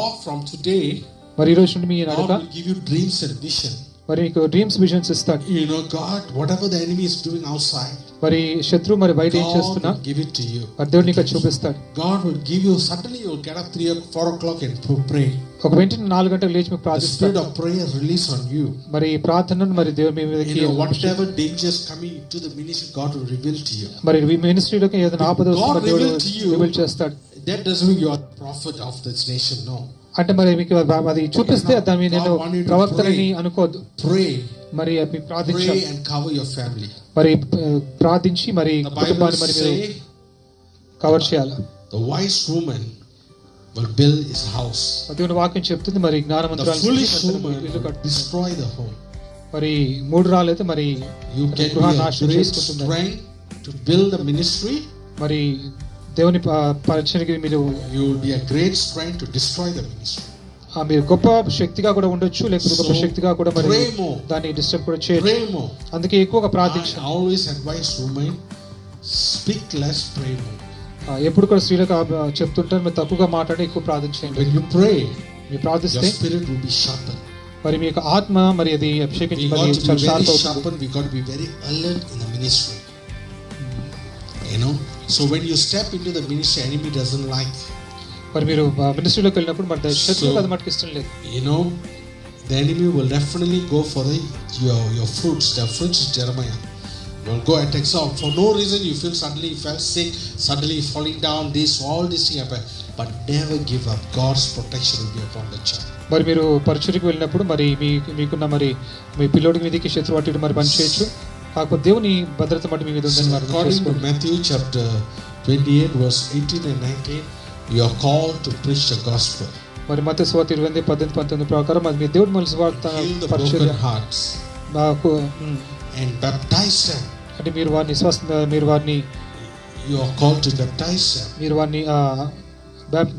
apart from today, మరి ఈ రోజు నుండి మీ God నడక will give you dreams and vision. మరి మీకు డ్రీమ్స్ విజన్స్ ఇస్తాడు. You know, God, whatever the enemy is doing outside, మరి శత్రువు మరి బయట ఏం God చేస్తున్నా will give it to you. మరి దేవుడు నీకు చూపిస్తాడు. God will give you, suddenly you will get up 3 or 4 o'clock and pray. ఒక వెంటనే 4 గంటలకు లేచి మీకు The ప్రార్థిస్తాడు. spirit of prayer release on you. మరి ఈ ప్రార్థనను మరి దేవుడు మీ మీదకి You know, whatever dangers coming to the ministry, God will reveal to you. మరి ఈ మినిస్ట్రీలోకి ఏదైనా ఆపద వస్తే God మరి దేవుడు reveal to you. రివీల్ చేస్తాడు. That doesn't mean you are the prophet of this nation, no. అంటే మరి మీకు అది చూపిస్తే దాన్ని నేను ప్రవక్తని అనుకోవద్దు. Pray. మరి మీ ప్రార్థించాలి. Pray and cover your family. మరి ప్రార్థించి మరి కుటుంబాన్ని మరి మీరు కవర్ చేయాలి. The wise woman will build his house. దేవుని వాక్యం చెప్తుంది మరి జ్ఞానవంతురాలు The foolish woman will destroy the home. మరి మూఢురాలు అయితే మరి గృహాన్ని నాశనం చేసుకుంటుంది. Strength to build the ministry. మరి దేవుని పరిచర్యకి మీరు you will be a great strength to destroy the ministry. మీరు గొప్ప శక్తిగా కూడా ఉండొచ్చు, లేకపోతే గొప్ప శక్తిగా కూడా మరి దాన్ని డిస్టర్బ్ కూడా చేయొచ్చు. అందుకే ఎక్కువగా ప్రార్థించండి. I always advise women, speak less, pray more. ఎప్పుడు కూడా స్త్రీలకు చెప్తుంటారు, మీరు తక్కువగా మాట్లాడి ఎక్కువ ప్రార్థించండి. When you pray, మీరు ప్రార్థిస్తే your spirit will be sharpened. మరి మీ యొక్క ఆత్మ మరి అది అభిషేకించి మరి చాలా షార్ప్ అవుతుంది. We got to be very alert in the ministry. You know, so when you step into the ministry, enemy doesn't like. మరి మీరు మినిస్ట్రీలోకి వెళ్ళినప్పుడు మరి శత్రువుకు అది మటుకు ఇష్టం లేదు. You know, the enemy will definitely go for your fruits. The fruits is Jeremiah. Will go and exalt for no reason. You feel suddenly you felt sick, suddenly falling down. All this thing happen, but never give up. God's protection will be upon the child. మరి మీరు పరిచర్యకు వెళ్ళినప్పుడు మరి మీకున్న మరి మీ పిల్లోడి మీదకి శత్రువు అటు మరి పని చేయొచ్చు, కాకపోతే దేవుని భద్రత మటు మీ మీద ఉందని మరి according to Matthew chapter 28 verse 18 and 19, you are called to preach the gospel. మరి మత్తయి సువార్త 28:18-19 ప్రకారం అది మీ దేవుడి మన సువార్త పరిచర్య నాకు and baptize them. అంటే మీరు వారిని you are called to baptize them. మీరు వారిని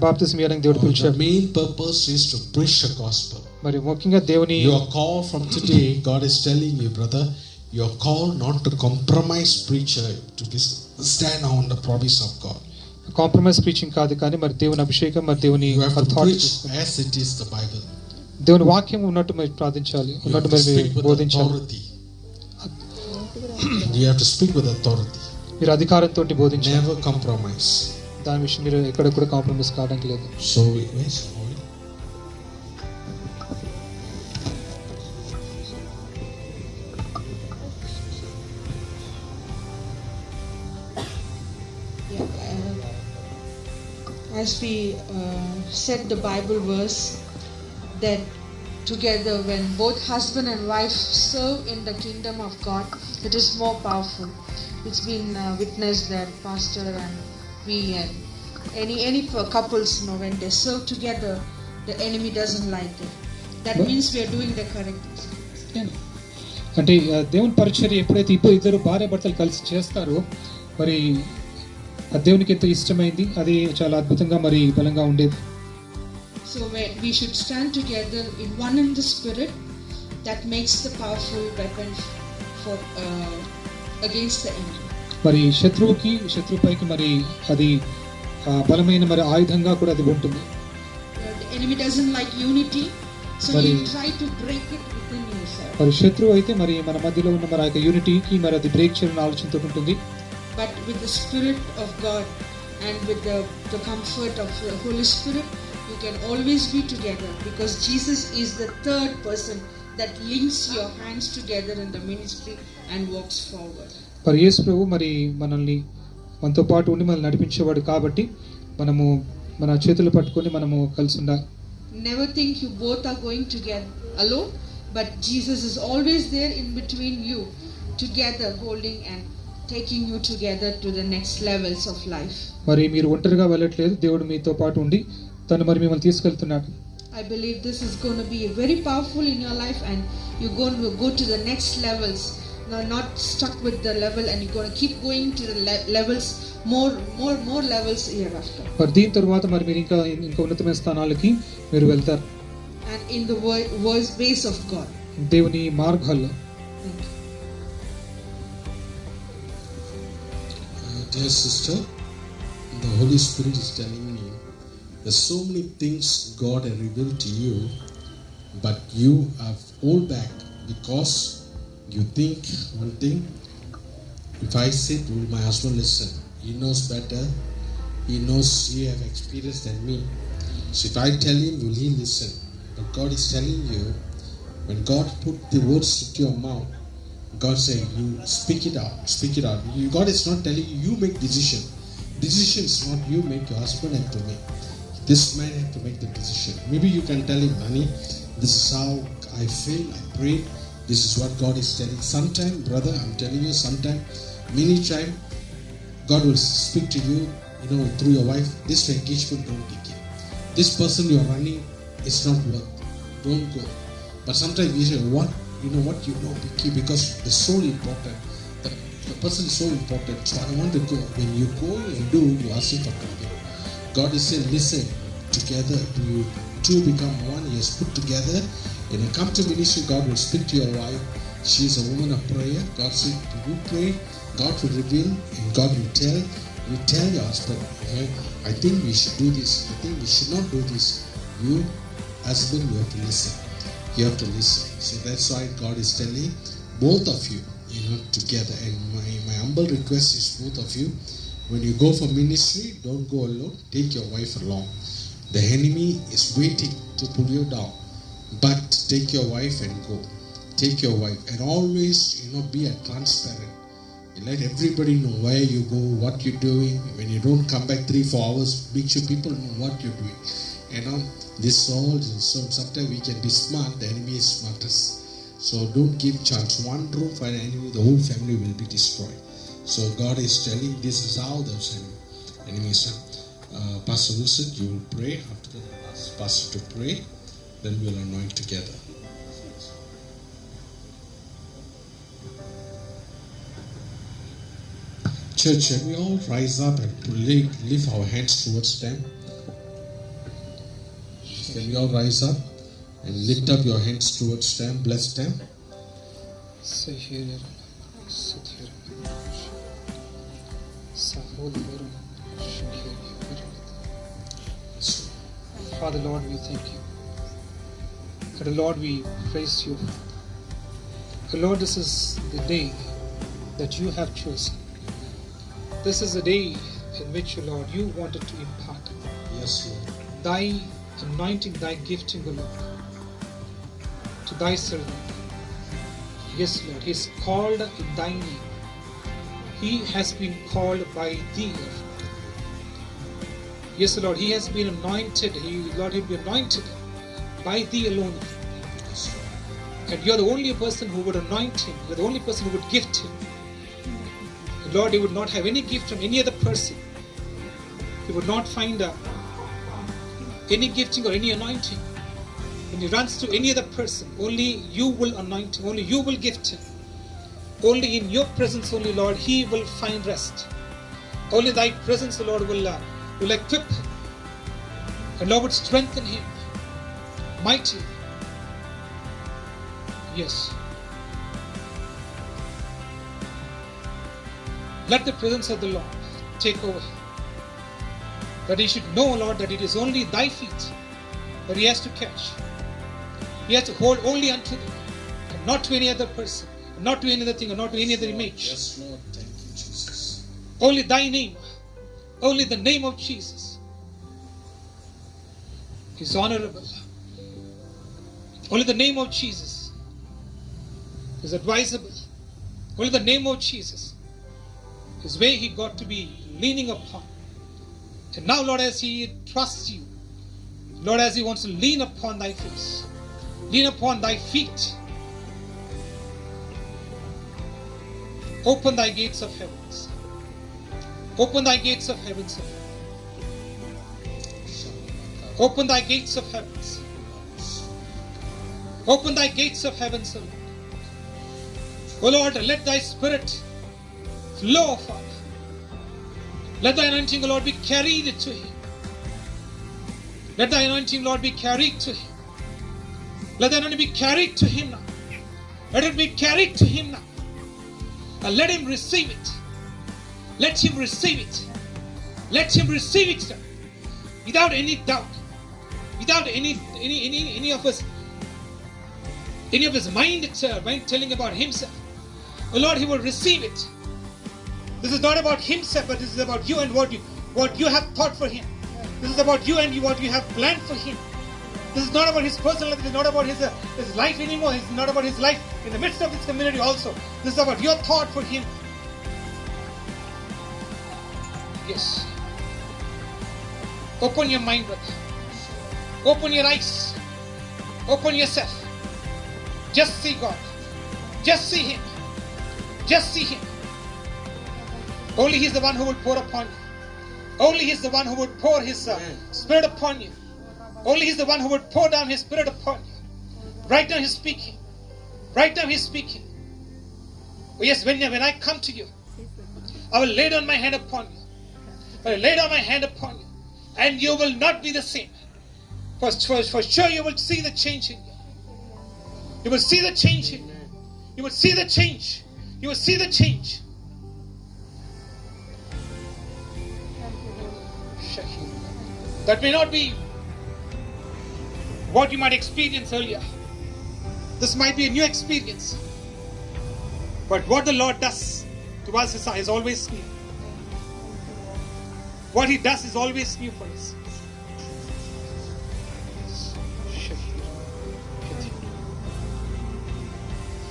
బాప్తిస్మం ఇవ్వడానికి దేవుడు పిలిచాడు. The main purpose is to preach the gospel. మరి ముఖ్యంగా దేవుని you are called from today. God is telling you, brother, you are called not to compromise preacher, to stand on the promise of God. Compromise preaching కాదు, కానీ మరి దేవుని అభిషేకం మరి దేవుని preach as it is the Bible. దేవుని వాక్యం ఉన్నట్టు మరి ప్రార్థించాలి, ఉన్నట్టు మరి బోధించాలి. You have to speak with authority. మీరు అధికారంతో బోధించాలి. Never compromise. దాని విషయం మీరు ఎక్కడ కూడా కాంప్రమైజ్ కావడానికి లేదు. So where's oil? As we said the Bible verse that together when both husband and wife serve in the kingdom of God, it is more powerful. It's been witnessed that pastor and we and any couples know when they serve together, the enemy doesn't like it. That means we are doing the correct thing. అంటే దేవుని పరిచర్య ఎప్పుడైతే ఇద్దరు భార్య భర్తలు కలిసి చేస్తారో మరి దేవునికి ఎంతో ఇష్టమైంది, అది చాలా అద్భుతంగా మరి బలంగా ఉండేది. So we should stand together in one in the spirit. That makes the powerful weapon for against the enemy. మరి శత్రువుపైకి మరి అది బలమైన మరి ఆయుధంగా కూడా అది ఉంటుంది. The enemy doesn't like unity, so he try to break it within yourself. మరి శత్రువు అయితే మరి మన మధ్యలో ఉన్న మరి ఆ యూనిటీకి మరి అది బ్రేక్ చేయాలని ఆలోచనతో ఉంటుంది. But with the Spirit of God and with the comfort of the Holy Spirit, you can always be together, because Jesus is the third person that links your hands together in the ministry and walks forward. మరి యేసు ప్రభు మరి మనతో పాటు ఉండి మనల్ని నడిపించేవాడు కాబట్టి మనము మన చేతులు పట్టుకొని మనము కలిసి ఉండాలి. Never think you both are going together alone, but Jesus is always there in between you, together holding and taking you together to the next levels of life. మరి మీరు ఒంటరిగా వెళ్ళట్లేదు, దేవుడు మీతో పాటు ఉండి తను మరి మిమ్మల్ని తీసుకెళ్తున్నాడు. I believe this is going to be very powerful in your life, and you're going to go to the next levels. Now, not stuck with the level, and you're going to keep going to the levels, more levels hereafter. మరి దీని తర్వాత మరి మీరు ఇంకా ఉన్నతమైన స్థానాలకి మీరు వెళ్తారు. And in the ways of God. దేవుని మార్గాల్లో. Dear sister, the Holy Spirit is telling me There's so many things God has revealed to you, but you have hold back because you think one thing. If I sit, will my husband listen? He knows better. He knows he have experience than me. So if I tell him, will he listen? But God is telling you, when God put the words into your mouth, God saying, you speak it out, speak it out. God is not telling you, you make decision. Decision is not you make, your husband have to make. This man have to make the decision. Maybe you can tell him, honey, this is how I feel, I prayed. This is what God is telling. Sometime, brother, I'm telling you, sometime, many time, God will speak to you, through your wife. This engagement, don't take it. This person you are running is not worth. Don't go. But sometimes we say, what because it's so important. The person is so important. So I want to go. When you go and do, you ask him for something. God is saying, listen, together, you two become one. He has put together. When you come to ministry, God will speak to your wife. She is a woman of prayer. God said, you pray, God will reveal, and God will tell. You tell your husband, I think we should do this. I think we should not do this. You, husband, you have to listen. You have to listen. So that's why God is telling both of you, together. And my humble request is both of you, when you go for ministry, don't go alone. Take your wife along. The enemy is waiting to pull you down. But take your wife and go. Take your wife. And always, be transparent. Let everybody know where you go, what you're doing. When you don't come back 3-4 hours, make sure people know what you're doing. This all, so sometimes we can be smart, the enemy is smartest. So don't give chance. One room for an enemy, the whole family will be destroyed. So God is telling, this is how those enemies are. Pastor Wilson, you will pray. After that, ask Pastor to pray. Then we'll anoint together. Church, shall we all rise up and lift our hands towards them? Can we all rise up and lift up your hands towards them? Bless them. Father, Lord, we thank you. Father, Lord, we praise you. Lord, this is the day that you have chosen. This is the day in which, Lord, you wanted to impart. Yes, Lord. Thy anointing, thy gifting, O Lord, to thy servant. Yes, Lord, he is called in thy name. He has been called by thee. Yes, Lord, he has been anointed. Lord, he will be anointed by thee alone. And you are the only person who would anoint him. You are the only person who would gift him. And Lord, he would not have any gift from any other person. He would not find any gifting or any anointing. When he runs to any other person, only you will anoint him. Only you will gift him. Only in your presence, only, Lord, he will find rest. Only thy presence, Lord, will equip him. And Lord, would strengthen him mightily. Yes. Let the presence of the Lord take over him. That he should know, Lord, that it is only thy feet that he has to catch. He has to hold only unto thee, and not to any other person, and not to any other thing, or not to any other image. Yes, Lord. Thank you, Jesus. Only thy name, only the name of Jesus is honorable. Only the name of Jesus is advisable. Only the name of Jesus is where he got to be leaning upon. And now, Lord, as he trusts you, Lord, as he wants to lean upon thy face, lean upon thy feet, open thy gates of heavens. Open thy gates of heavens. Open thy gates of heavens. Open thy gates of heavens, O Lord. O Lord, let thy spirit flow, Father. Let thy anointing, O Lord, be carried to him. Let thy anointing, Lord, be carried to him. Let thy anointing be carried to him now. Let it be carried to him now. And let him receive it. Let him receive it. Let him receive it now. without any doubt, without any of his mind telling about himself. Oh Lord, he will receive it. This is not about himself, but this is about you and what you have thought for him. This is about you and what you have planned for him. This is not about his personal life. This is not about his life anymore. It's not about his life in the midst of this community also. This is about your thought for him. Yes. Open your mind, brother. Open your eyes. Open yourself. Just see God. Just see him. Just see him. Only he is the one who will pour upon you. Only he is the one who would pour his spirit upon you. Only he is the one who would pour down his spirit upon you. Right now he's speaking. Right now he's speaking. Oh yes, when I come to you, I will lay down my hand upon you. I will lay down my hand upon you. And you will not be the same. For sure you will see the change in you. You will see the change in you. You will see the change. You will see the change. That may not be what you might experience earlier. This might be a new experience. But what the Lord does to us is always new. What he does is always new for us.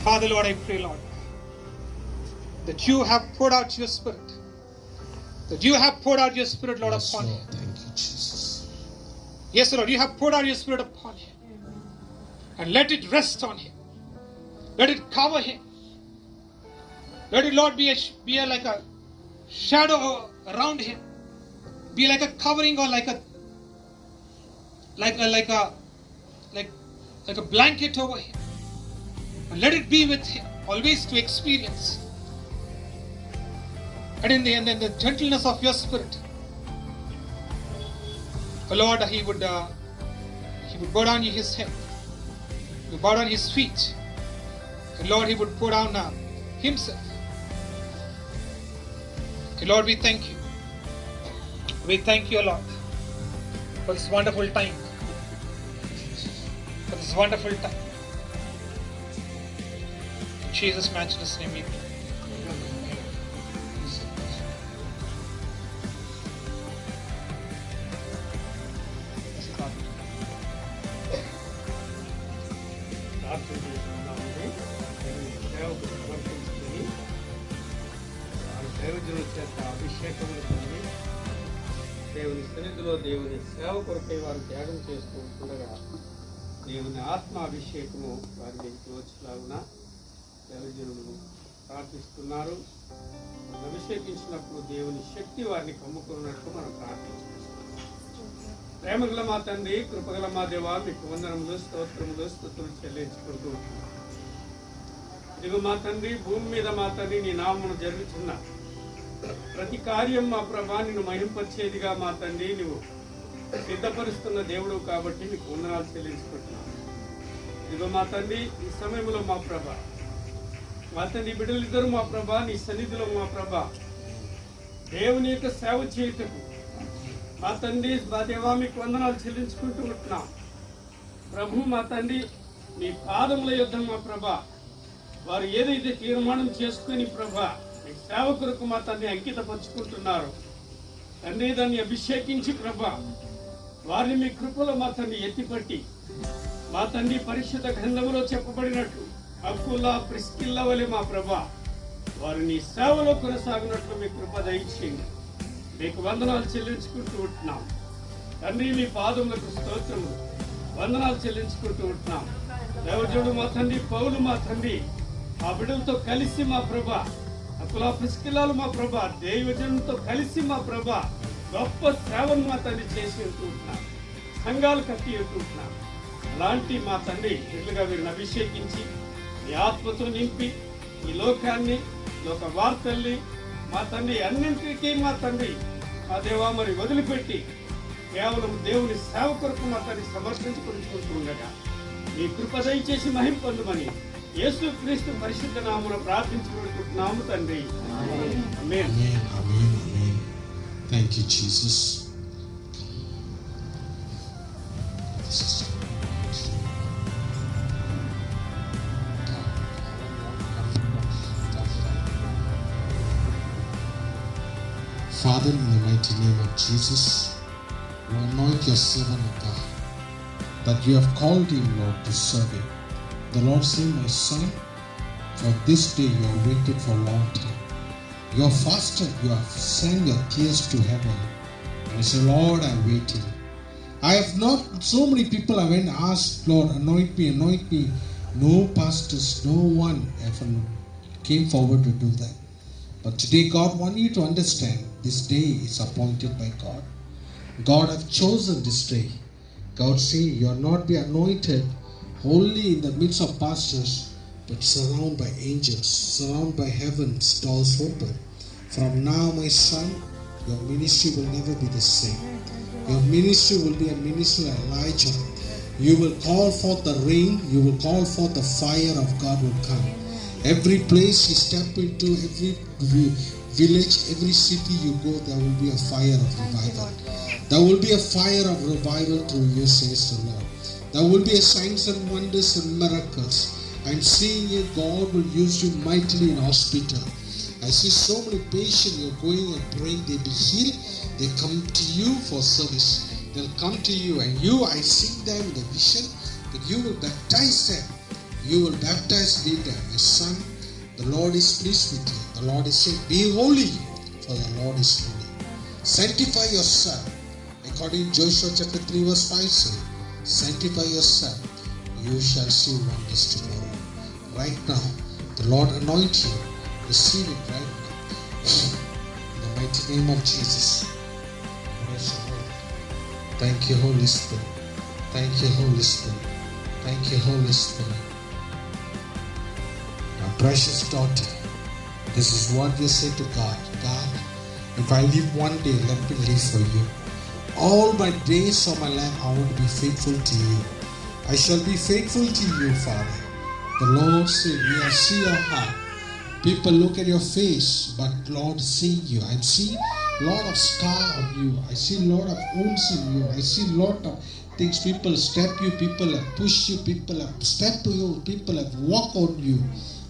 Father, Lord, I pray, Lord, that you have poured out your spirit. That you have poured out your spirit, Lord, Yes, upon Lord. him. Thank you, Jesus. Yes, Lord, you have poured out your spirit upon him. And let it rest on him. Let it cover him. Let it, Lord, be like a shadow around him. Be like a covering or like a blanket over him. And let it be with him, always to experience. And in the gentleness of your spirit, oh Lord, he would bow down his head. He would bow down his feet. And Lord, he would pour down himself. Okay, Lord, we thank you. We thank you, Lord, for this wonderful time. For this wonderful time. In Jesus' matchless name we pray. ప్రార్థన చేస్తున్నామండి. సేవకు సమర్పించుకొని వారి దైవజనుల చేత అభిషేకములు పొంది దేవుని సన్నిధిలో దేవుని సేవ కొరకై వారు త్యాగం చేస్తూ ఉండగా దేవుని ఆత్మ అభిషేకము వారి మీదకి వచ్చేలాగున దైవజనులు ప్రార్థిస్తున్నారు. అభిషేకించినప్పుడు దేవుని శక్తి వారిని కమ్ముకున్నట్లు మనం ప్రార్థించాలి. ప్రేమగల మా తండ్రి, కృపగల మా దేవా, మీకు వందనములు, స్తోత్రములు, స్తుతులు చెల్లించుకుంటూ ఇదిగో మా తండ్రి, భూమి మీద మా తండ్రి నీ నామమును జరుగుతున్న ప్రతి కార్యం మా ప్రభా నిన్ను మహింపరిచేదిగా మా తండ్రి నువ్వు సిద్ధపరుస్తున్న దేవుడు కాబట్టి మీకు వందనాలు చెల్లించుకుంటున్నాను. ఇదిగో మా తండ్రి, ఈ సమయంలో మా ప్రభా మా తండ్రి బిడ్డలిద్దరూ మా ప్రభా నీ సన్నిధిలో మా ప్రభా దేవుని యొక్క సేవ చేయుటకు మా తండ్రి మా దేవా మీకు వందనాలు చెల్లించుకుంటూ ఉంటున్నాం. ప్రభు మా తండ్రి మీ పాదముల యుద్ధం మా ప్రభా వారు ఏదైతే తీర్మానం చేసుకుని ప్రభా మీ సేవ కొరకు మా తండ్రి అంకితపరుచుకుంటున్నారు తండ్రి, దాన్ని అభిషేకించి ప్రభా వారిని మీ కృపలో మా తండ్రి ఎత్తిపట్టి మా తండ్రి పరిశుద్ధ గ్రంథములో చెప్పబడినట్లు అక్కుల ప్రిస్కిల్ల వలె మా ప్రభా వారిని సేవలో కొనసాగినట్లు మీ కృప దయచేయండి. మీకు వందనాలు చెల్లించుకుంటూ ఉంటున్నాం తండ్రి. మీ పాదములకు స్తోత్రములు వందనాలు చెల్లించుకుంటూ ఉంటున్నాం. దైవజనుడు మా తండ్రి పౌలు మా తండ్రి మా బిడ్డలతో కలిసి మా ప్రభా అకులా ప్రిస్కిల్లాలు మా ప్రభా దైవజనులతో కలిసి మా ప్రభా గొప్ప సేవను మా తండ్రి చేసి ఉంటున్నాం. సంఘాలు కట్టి ఉంటున్నాం. అలాంటి మా తండ్రి బిడ్డలుగా వీరిని అభిషేకించి మీ ఆత్మతో నింపి ఈ లోకాన్ని లోక వార్తల్ని మా తండ్రి అన్నింటికీ మా తండ్రి మా దేవా మరి వదిలిపెట్టి కేవలం దేవుని సేవ కొరకు మా తండ్రి సమర్పించుకుంటూ ఉండగా మీ కృప దయచేసి మహిమ పొందమని యేసు క్రీస్తు పరిశుద్ధ నామమున ప్రార్థించుకుంటున్నాము తండ్రి. ఆమేన్. Amen. Amen. Amen. Thank you, Jesus. sister. Father, in the mighty name of Jesus, you anoint your servant of God, that you have called him, Lord, to serve him. The Lord said, my son, for this day you have waited for a long time. You have fasted, you have sent your tears to heaven. And you say, Lord, I am waiting. I have not, so many people have went and asked, Lord, anoint me, anoint me. No pastors, no one ever came forward to do that. But today God wants you to understand this day is appointed by God. God have chosen this day. God say you are not be anointed only in the midst of pastors, but surrounded by angels, surrounded by heaven's doors open. From now, my son, your ministry will never be the same. Your ministry will be a ministry like Elijah. You will call forth the rain, you will call forth the fire of God will come. Every place you step into, every village, every city you go, there will be a fire of revival. There will be a fire of revival through you, says the Lord. There will be a signs and wonders and miracles. I'm seeing it, God will use you mightily in hospital. I see so many patients, you're going and praying, they be healed, they come to you for service. They'll come to you and you, I see them in the vision, that you will baptize them. You will baptize them. My son, the Lord is pleased with you. The Lord is saying, be holy, for the Lord is holy. Sanctify yourself. According to Joshua chapter 3 verse 5 says, sanctify yourself. You shall see wonders tomorrow. Right now, the Lord anoint you. Receive it right now. In the mighty name of Jesus. Praise the Lord. Thank you, Holy Spirit. Thank you, Holy Spirit. Thank you, Holy Spirit. My precious daughter, this is what you say to God. God, if I live one day, let me live for you. All my days of my life, I want to be faithful to you. I shall be faithful to you, Father. The Lord said, we have seen your heart. People look at your face, but Lord, see you. I see a lot of scar on you. I see a lot of wounds in you. I see a lot of things. People step you, people have pushed you, people have stepped to you, people have walked on you.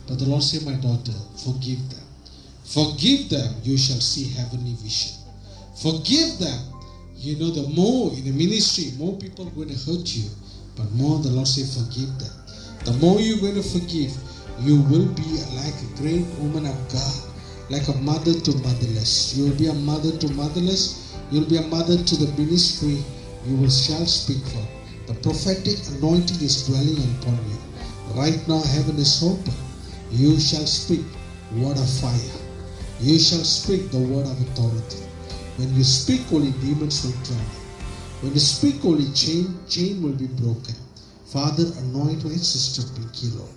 But the Lord said, my daughter, forgive them. Forgive them, you shall see heavenly vision. Forgive them. You know, the more in the ministry, more people are going to hurt you. But more, the Lord said, forgive them. The more you're going to forgive, you will be like a great woman of God, like a mother to motherless. You will be a mother to motherless. You will be a mother to the ministry. You will shall speak for. The prophetic anointing is dwelling upon you. Right now, heaven is open. You shall speak word of fire. You shall speak the word of authority. When you speak, only demons will tremble. When you speak, only chain will be broken. Father, anoint my sister Pinky, Lord.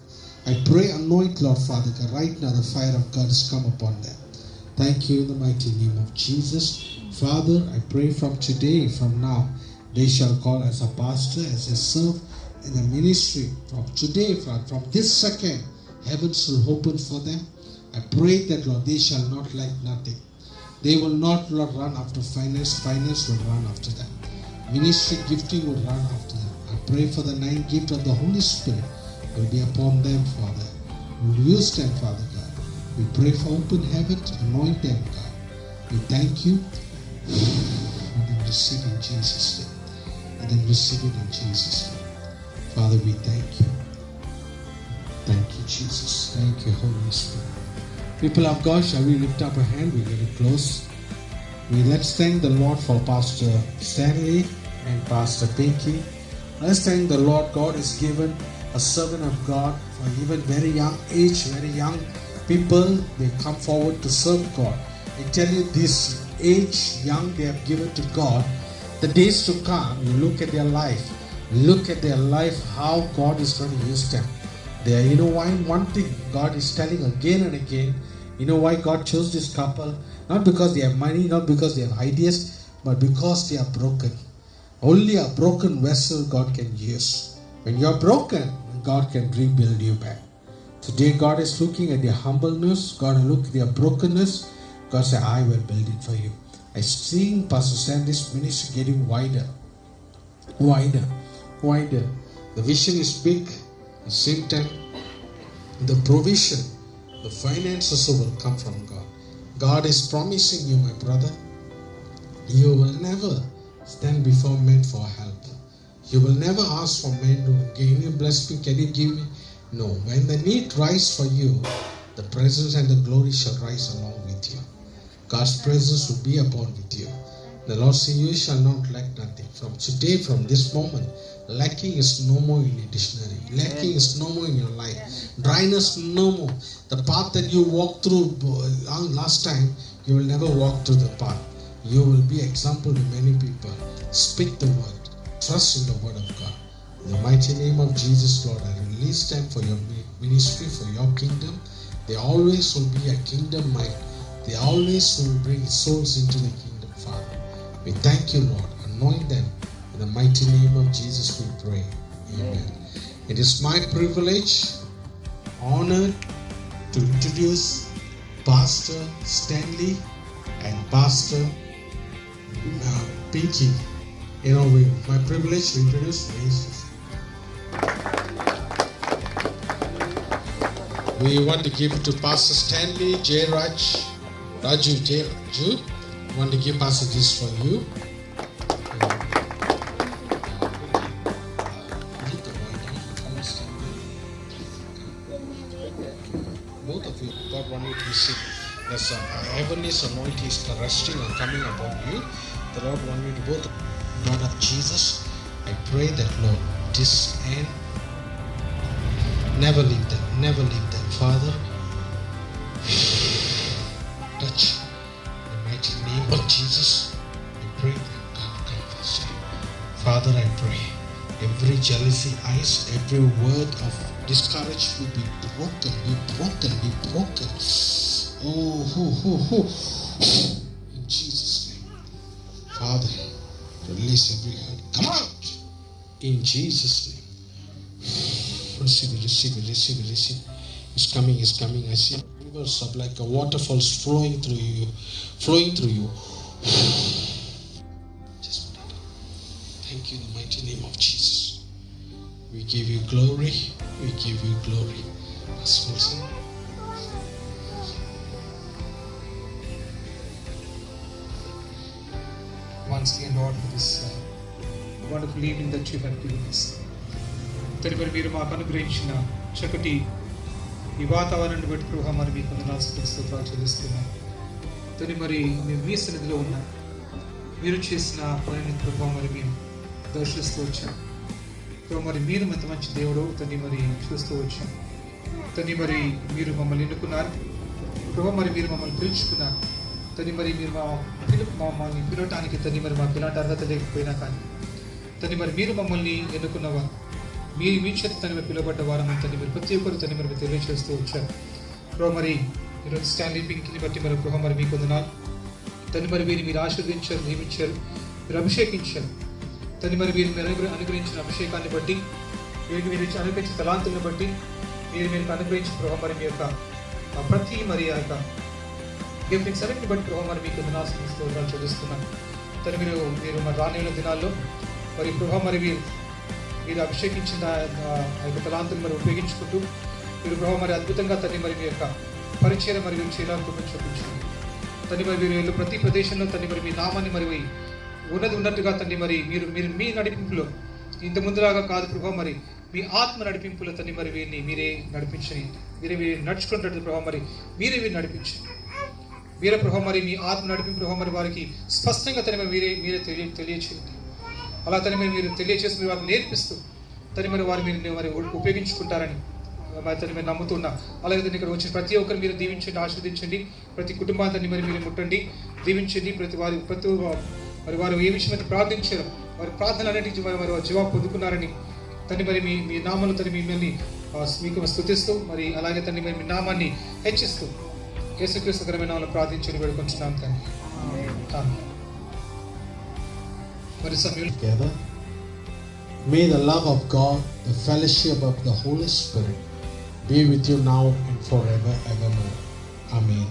I pray, anoint, Lord Father God. Right now, the fire of God has come upon them. Thank you in the mighty name of Jesus. Father, I pray from today, from now, they shall call as a pastor, as a serve in the ministry. From today, from this second, heavens will open for them. I pray that, Lord, they shall not lack nothing. They will not, Lord, run after finance. Finance will run after them. Ministry gifting will run after them. I pray for the 9 gifts of the Holy Spirit will be upon them, Father. We'll use them, Father God. We pray for open heaven to anoint them, God. We thank you. And then receive in Jesus' name. And then receive it in Jesus' name. Father, we thank you. Thank you, Jesus. Thank you, Holy Spirit. People of God, shall we lift up a hand? We get it close. Let's thank the Lord for Pastor Stanley and Pastor Pinky. Let's thank the Lord. God has given a servant of God for even very young age, very young people. They come forward to serve God. I tell you, this age, young, they have given to God. The days to come, you look at their life. Look at their life, how God is going to use them. You know why? One thing God is telling again and again. You know why God chose this couple? Not because they have money, not because they have ideas, but because they are broken. Only a broken vessel God can use. When you are broken, God can rebuild you back. Today God is looking at their humbleness. God will look at their brokenness. God said, I will build it for you. I see Pastor Sandy's ministry getting wider. Wider. quite the vision is big. At the same time, the provision, the finances will come from God. God is promising you, my brother, you will never stand before men for help. You will never ask for men to can you bless me, can you give me? No. When the need rise for you, the presence and the glory shall rise along with you. God's presence will be upon with you. The Lord says, you shall not lack nothing. From today, from this moment, lacking is no more in your dictionary. Lacking is no more in your life. Dryness no more. The path that you walked through last time, you will never walk through the path. You will be example to many people. Speak the word. Trust in the word of God. In the mighty name of Jesus, Lord, I release them for your ministry, for your kingdom. They always will be a kingdom mind. They always will bring souls into the kingdom, Father. We thank you, Lord. Anoint them. In the mighty name of Jesus we pray. Amen. It is my privilege, honor to introduce Pastor Stanley and Pastor Pinky. My privilege to introduce Jesus. We want to give it to Pastor Stanley, Raju. We want to give Pastor this for you. Both of you, God want you to receive. There's a heavenly anointing is resting and coming upon you. The Lord want you to both. Lord of Jesus, I pray that, Lord, this end never leave them, Father. Touch in the mighty name of Jesus. I pray that God come first. Father, I pray every jealousy eyes, every word of discouragement be broken. In Jesus' name, Father, release every hurt. Come out! In Jesus' name. Receive. It's coming. I see rivers of like a waterfalls flowing through you. Just put it down. Thank you in the mighty name of Jesus. We give you glory. Pastor Wilson. Once again, Lord, for this wonderful evening that you have given us. తదుపరి మీరు మాకు అనుగ్రహించిన చక్కటి ఈ వాతావరణాన్ని బట్టి ప్రభు మరి మీకు వందనాలు స్తోత్రాలు చెల్లిస్తున్నాను. మరి మేము మీ సన్నిధిలో ఉన్నాం. మీరు చేసిన పనిని ప్రభు మరి మేము దర్శిస్తూ వచ్చాం. ప్రభు మరి మీరు ఎంత మంచి దేవుడు మరి చూస్తూ వచ్చాం. మరి మీరు మమ్మల్ని ఎన్నుకున్నారు. ప్రభు మరి మీరు మమ్మల్ని పిలుచుకున్నారు. మరి మీరు మమ్మల్ని పిలవటానికి మరి మాకు ఎలాంటి అర్హత లేకపోయినా కానీ మరి మీరు మమ్మల్ని ఎన్నుకున్నవారు. మీ చేత మరి పిలువబడ్డ వారం మీరు ప్రతి ఒక్కరు మరి తెలియజేస్తూ వచ్చారు. ప్రభు మరి ఈరోజు స్టాన్లీ పింక్ని బట్టి మరి ప్రభు మరి మీకు వందనాలు. మరి మీరు ఆశీర్వదించారు, నియమించారు, మీరు అభిషేకించారు. మరి మీరు అనుగ్రహించిన అభిషేకాన్ని బట్టి మీరు అనుగ్రహించిన తలాంతులను బట్టి మీరు అనుగ్రహించిన ప్రభు మరి మీ యొక్క ప్రతి మరి ఆ యొక్క గిఫ్టింగ్స్ అన్నింటిని బట్టి ప్రభు మరి మీకు వందనాలు స్తోత్రాలు చెల్లిస్తున్నాను. మీరు మరి రానున్న దినాల్లో మరి ప్రభు మరి మీరు అభిషేకించిన ఆ యొక్క తలాంతులు మరి ఉపయోగించుకుంటూ మీరు ప్రభు మరి అద్భుతంగా మరి మీ యొక్క పరిచయం మరి మీరు చేయాలనుకుంటూ చూపించండి. మరి మీరు ప్రతి ప్రదేశంలో మరి మీ నామాన్ని మరి ఉన్నట్టుగా మరి మీరు మీ నడిపింపులో ఇంత ముందులాగా కాదు ప్రభు మరి మీ ఆత్మ నడిపింపులో మరి వీరిని మీరే నడిపించండి. మీరే నడుచుకున్నట్టు ప్రభు మరి మీరే వీరిని నడిపించండి. మీరే ప్రభు మరి మీ ఆత్మ నడిపింపు ప్రభు మరి వారికి స్పష్టంగా మీరే తెలియచేయండి. అలా మీరు తెలియచేసి మీరు వారిని నేర్పిస్తూ మరి వారు మరి ఉపయోగించుకుంటారని మీరు నమ్ముతున్నా. అలాగే ఇక్కడ వచ్చిన ప్రతి ఒక్కరు మీరు దీవించండి, ఆశీర్వదించండి. ప్రతి కుటుంబాన్ని మరి మీరు ముట్టండి, దీవించండి. ప్రతి మరి వారు ఏ విషయం అయితే ప్రార్థించారో వారి ప్రార్థనలు అన్నిటికీ మరి వారు జవాబు పొందుకున్నారని మరి మీ నామాలు మిమ్మల్ని మీకు స్తుతిస్తూ మరి అలాగే మరి మీ నామాన్ని హెచ్చిస్తూ యేసుక్రీస్తుకరమైన నామములో ప్రార్థించని వేడుకొంచున్నాం తండ్రి. ఆమేన్. Together. May the love of God, the fellowship of the Holy Spirit be with you now and forever evermore. Amen.